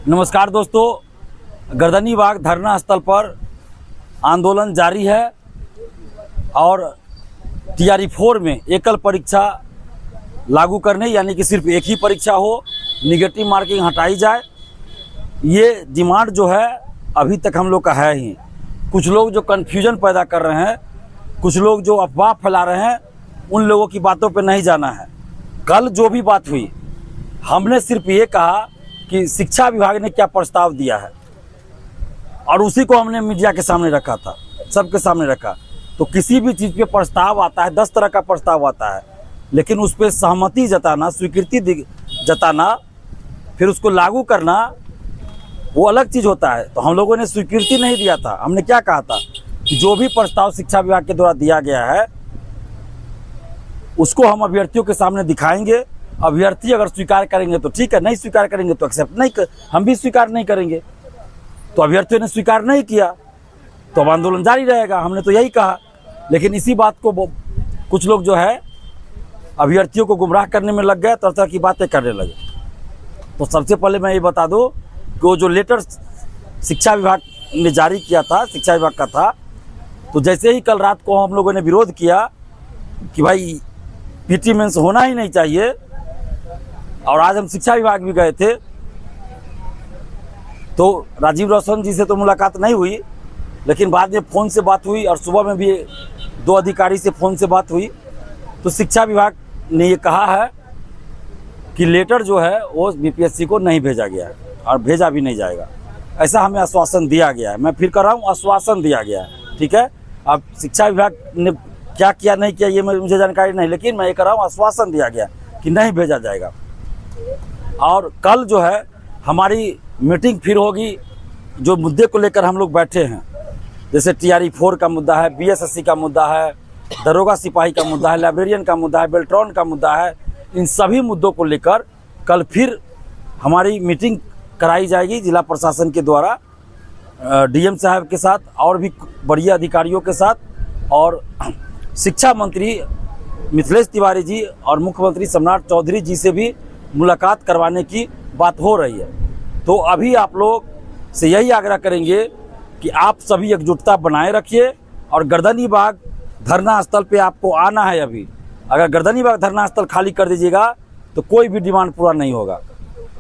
नमस्कार दोस्तों, गर्दनी बाग धरना स्थल पर आंदोलन जारी है और टीआरई 4 में एकल परीक्षा लागू करने यानी कि सिर्फ एक ही परीक्षा हो, निगेटिव मार्किंग हटाई जाए, ये डिमांड जो है अभी तक हम लोग का है ही। कुछ लोग जो कन्फ्यूजन पैदा कर रहे हैं, कुछ लोग जो अफवाह फैला रहे हैं, उन लोगों की बातों पे नहीं जाना है। कल जो भी बात हुई, हमने सिर्फ ये कहा कि शिक्षा विभाग ने क्या प्रस्ताव दिया है और उसी को हमने मीडिया के सामने रखा था, सबके सामने रखा। तो किसी भी चीज़ पे प्रस्ताव आता है, 10 तरह का प्रस्ताव आता है, लेकिन उस पर सहमति जताना, स्वीकृति जताना, फिर उसको लागू करना, वो अलग चीज़ होता है। तो हम लोगों ने स्वीकृति नहीं दिया था। हमने क्या कहा था कि जो भी प्रस्ताव शिक्षा विभाग के द्वारा दिया गया है उसको हम अभ्यर्थियों के सामने दिखाएंगे। अभ्यर्थी अगर स्वीकार करेंगे तो ठीक है, नहीं स्वीकार करेंगे तो एक्सेप्ट नहीं हम भी स्वीकार नहीं करेंगे। तो अभ्यर्थियों ने स्वीकार नहीं किया तो अब आंदोलन जारी रहेगा, हमने तो यही कहा। लेकिन इसी बात को कुछ लोग जो है अभ्यर्थियों को गुमराह करने में लग गए, तरह तरह की बातें करने लगे। तो सबसे पहले मैं ये बता दूं कि वो जो लेटर शिक्षा विभाग ने जारी किया था, शिक्षा विभाग का था, तो जैसे ही कल रात को हम लोगों ने विरोध किया कि भाई पीटी मेंस होना ही नहीं चाहिए, और आज हम शिक्षा विभाग भी गए थे, तो राजीव रोशन जी से तो मुलाकात नहीं हुई, लेकिन बाद में फ़ोन से बात हुई और सुबह में भी 2 अधिकारी से फ़ोन से बात हुई। तो शिक्षा विभाग ने ये कहा है कि लेटर जो है वो बीपीएससी को नहीं भेजा गया है और भेजा भी नहीं जाएगा, ऐसा हमें आश्वासन दिया गया है। मैं फिर कर रहा हूँ, आश्वासन दिया गया है, ठीक है। अब शिक्षा विभाग ने क्या किया नहीं किया ये मुझे जानकारी नहीं, लेकिन मैं ये कर रहा हूँ, आश्वासन दिया गया कि नहीं भेजा जाएगा। और कल जो है हमारी मीटिंग फिर होगी, जो मुद्दे को लेकर हम लोग बैठे हैं, जैसे टीआरई 4 का मुद्दा है, बीएसएससी का मुद्दा है, दरोगा सिपाही का मुद्दा है, लाइब्रेरियन का मुद्दा है, बेल्ट्रॉन का मुद्दा है। इन सभी मुद्दों को लेकर कल फिर हमारी मीटिंग कराई जाएगी जिला प्रशासन के द्वारा, डीएम साहब के साथ और भी बड़े अधिकारियों के साथ, और शिक्षा मंत्री मिथिलेश तिवारी जी और मुख्यमंत्री सम्राट चौधरी जी से भी मुलाकात करवाने की बात हो रही है। तो अभी आप लोग से यही आग्रह करेंगे कि आप सभी एकजुटता बनाए रखिए और गर्दनी बाग धरना स्थल पे आपको आना है। अभी अगर गर्दनी बाग धरना स्थल खाली कर दीजिएगा तो कोई भी डिमांड पूरा नहीं होगा,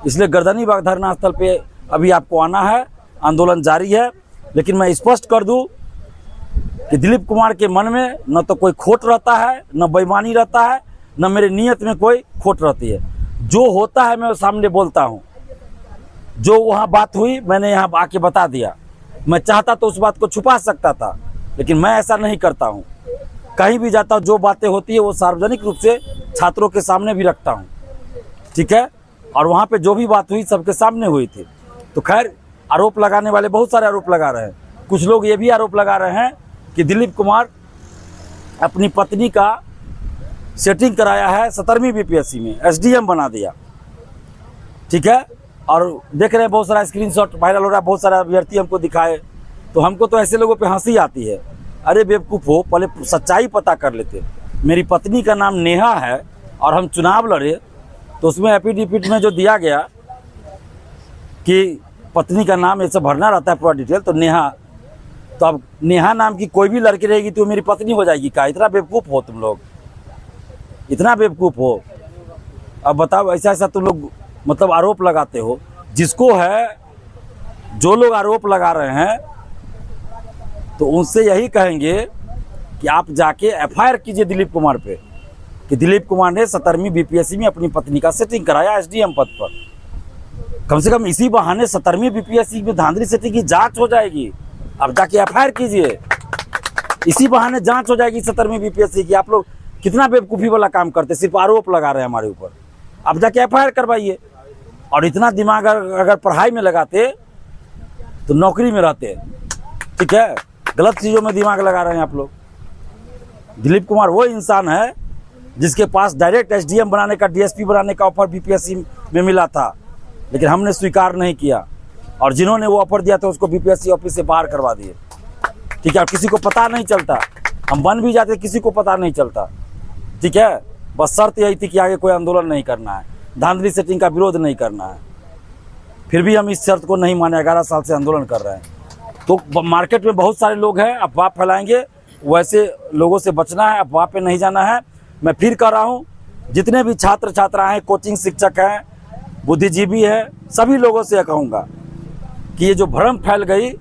इसलिए गर्दनी बाग धरना स्थल पे अभी आपको आना है। आंदोलन जारी है, लेकिन मैं स्पष्ट कर दूं कि दिलीप कुमार के मन में न तो कोई खोट रहता है, न बेईमानी रहता है, न मेरे नीयत में कोई खोट रहती है। जो होता है मैं सामने बोलता हूँ, जो वहाँ बात हुई मैंने यहाँ आके बता दिया। मैं चाहता तो उस बात को छुपा सकता था, लेकिन मैं ऐसा नहीं करता हूँ। कहीं भी जाता हूँ, जो बातें होती है वो सार्वजनिक रूप से छात्रों के सामने भी रखता हूँ, ठीक है। और वहाँ पे जो भी बात हुई सबके सामने हुई थी। तो खैर, आरोप लगाने वाले बहुत सारे आरोप लगा रहे हैं। कुछ लोग ये भी आरोप लगा रहे हैं कि दिलीप कुमार अपनी पत्नी का सेटिंग कराया है 17वीं बीपीएससी में, एसडीएम बना दिया, ठीक है। और देख रहे हैं बहुत सारा स्क्रीनशॉट वायरल हो रहा है, बहुत सारे अभ्यर्थी हमको दिखाए, तो हमको तो ऐसे लोगों पे हंसी आती है। अरे बेवकूफ़ हो, पहले सच्चाई पता कर लेते। मेरी पत्नी का नाम नेहा है और हम चुनाव लड़े तो उसमें एफिडेविट में जो दिया गया कि पत्नी का नाम ये सब भरना रहता है पूरा डिटेल, तो नेहा, तो अब नेहा नाम की कोई भी लड़की रहेगी तो मेरी पत्नी हो जाएगी क्या? इतना बेवकूफ़ हो तुम लोग, इतना बेवकूफ़ हो। अब बताओ, ऐसा ऐसा तुम लोग मतलब आरोप लगाते हो। जिसको है, जो लोग आरोप लगा रहे हैं तो उनसे यही कहेंगे कि आप जाके एफआईआर कीजिए दिलीप कुमार पे कि दिलीप कुमार ने 17वीं बीपीएससी में अपनी पत्नी का सेटिंग कराया एसडीएम पद पर। कम से कम इसी बहाने 17वीं बीपीएससी में धांधली सेटिंग की जांच हो जाएगी। अब जाके एफआईआर कीजिए, इसी बहाने जांच हो जाएगी 17वीं बीपीएससी की। आप लोग कितना बेवकूफ़ी वाला काम करते, सिर्फ आरोप लगा रहे हैं हमारे ऊपर। अब जाके एफआईआर करवाइए। और इतना दिमाग अगर पढ़ाई में लगाते तो नौकरी में रहते, ठीक है। गलत चीज़ों में दिमाग लगा रहे हैं आप लोग। दिलीप कुमार वो इंसान है जिसके पास डायरेक्ट एसडीएम बनाने का, डीएसपी बनाने का ऑफर बीपीएससी में मिला था, लेकिन हमने स्वीकार नहीं किया। और जिन्होंने वो ऑफर दिया था उसको बीपीएससी ऑफिस से बाहर करवा दिए, ठीक है। और किसी को पता नहीं चलता, हम बन भी जाते किसी को पता नहीं चलता, ठीक है। बस शर्त यही थी कि आगे कोई आंदोलन नहीं करना है, धांधली सेटिंग का विरोध नहीं करना है। फिर भी हम इस शर्त को नहीं माने, 11 साल से आंदोलन कर रहे हैं। तो मार्केट में बहुत सारे लोग हैं, अफवाह फैलाएंगे, वैसे लोगों से बचना है, अफवाह पे नहीं जाना है। मैं फिर कह रहा हूँ, जितने भी छात्र छात्रा हैं, कोचिंग शिक्षक हैं, बुद्धिजीवी हैं, सभी लोगों से कहूँगा कि ये जो भ्रम फैल गई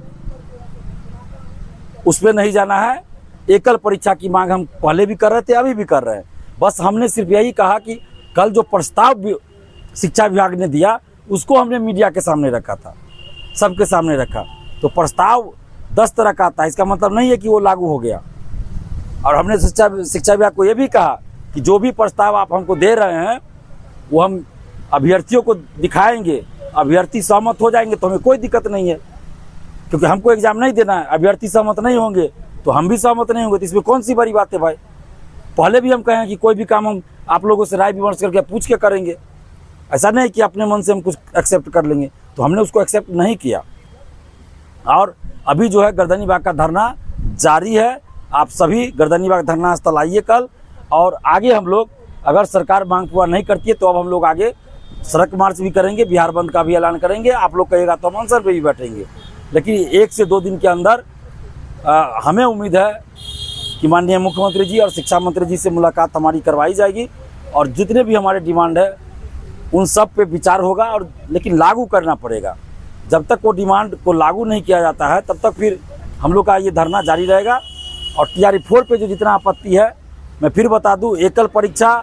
उस पर नहीं जाना है। एकल परीक्षा की मांग हम पहले भी कर रहे थे, अभी भी कर रहे हैं। बस हमने सिर्फ यही कहा कि कल जो प्रस्ताव शिक्षा विभाग ने दिया उसको हमने मीडिया के सामने रखा था, सबके सामने रखा। तो प्रस्ताव 10 तरह का आता है, इसका मतलब नहीं है कि वो लागू हो गया। और हमने शिक्षा विभाग को ये भी कहा कि जो भी प्रस्ताव आप हमको दे रहे हैं वो हम अभ्यर्थियों को दिखाएंगे, अभ्यर्थी सहमत हो जाएंगे तो हमें कोई दिक्कत नहीं है, क्योंकि हमको एग्जाम नहीं देना है। अभ्यर्थी सहमत नहीं होंगे तो हम भी सहमत नहीं होंगे, तो इसमें कौन सी बड़ी बात है भाई। पहले भी हम कहें कि कोई भी काम हम आप लोगों से राय विमर्श करके पूछ के करेंगे, ऐसा नहीं कि अपने मन से हम कुछ एक्सेप्ट कर लेंगे। तो हमने उसको एक्सेप्ट नहीं किया। और अभी जो है गर्दनी बाग का धरना जारी है। आप सभी गर्दनी बाग धरना स्थल आइए कल, और आगे हम लोग, अगर सरकार मांग पूरा नहीं करती है तो अब हम लोग आगे सड़क मार्च भी करेंगे, बिहार बंद का भी ऐलान करेंगे। आप लोग कहिएगा तो हम अनशन पे भी बैठेंगे। लेकिन 1 से 2 दिन के अंदर हमें उम्मीद है कि माननीय मुख्यमंत्री जी और शिक्षा मंत्री जी से मुलाकात हमारी करवाई जाएगी, और जितने भी हमारे डिमांड है उन सब पे विचार होगा। और लेकिन लागू करना पड़ेगा। जब तक वो डिमांड को लागू नहीं किया जाता है तब तक फिर हम लोग का ये धरना जारी रहेगा। और TRE 4 पे जो जितना आपत्ति है, मैं फिर बता दूं, एकल परीक्षा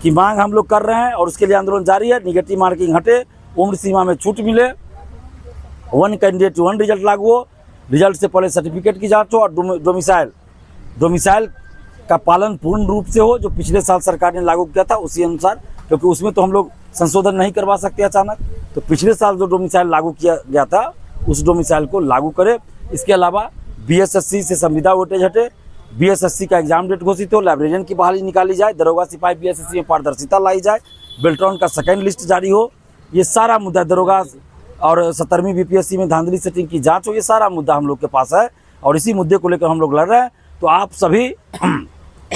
की मांग हम लोग कर रहे हैं और उसके लिए आंदोलन जारी है। निगेटिव मार्किंग हटे, उम्र सीमा में छूट मिले, 1 कैंडिडेट 1 रिजल्ट लागू हो, रिजल्ट से पहले सर्टिफिकेट की जांच हो, और डोमिसाइल का पालन पूर्ण रूप से हो, जो पिछले साल सरकार ने लागू किया था उसी अनुसार, क्योंकि उसमें तो हम लोग संशोधन नहीं करवा सकते अचानक। तो पिछले साल जो डोमिसाइल लागू किया गया था उस डोमिसाइल को लागू करे। इसके अलावा BSSC से संविदा वेटेज हटे, BSSC का एग्जाम डेट घोषित हो, लाइब्रेरियन की बहाली निकाली जाए, दरोगा सिपाही BSSC में पारदर्शिता लाई जाए, बेल्ट्रॉन का सेकेंड लिस्ट जारी हो। ये सारा मुद्दा, दरोगा और 17वीं BPSC में धांधली सेटिंग की जांच हो, ये सारा मुद्दा हम लोग के पास है और इसी मुद्दे को लेकर हम लोग लड़ रहे हैं। तो आप सभी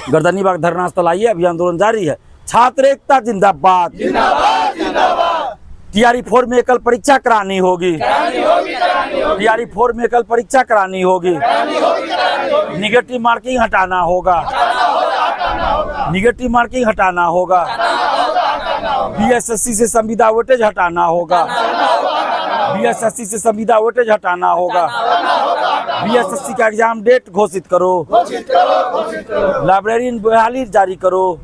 गर्दनी बाग धरना स्थल आइए, अभी आंदोलन जारी है। छात्र एकता जिंदाबाद, जिंदाबाद, जिंदाबाद। TRE 4 में एकल परीक्षा करानी होगी, TRE 4 में एकल परीक्षा करानी होगी, निगेटिव मार्किंग हटाना होगा, निगेटिव मार्किंग हटाना होगा, BSSC से संविदा वेटेज हटाना होगा, BSSC से संविदा वेटेज हटाना होगा, BSSC का एग्जाम डेट घोषित करो, लाइब्रेरियन बहाली जारी करो,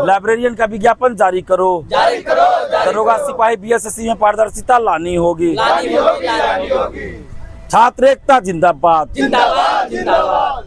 लाइब्रेरियन का विज्ञापन जारी करो, दरोगा सिपाही BSSC में पारदर्शिता लानी होगी। छात्र एकता जिंदाबाद, जिंदाबाद, जिंदाबाद।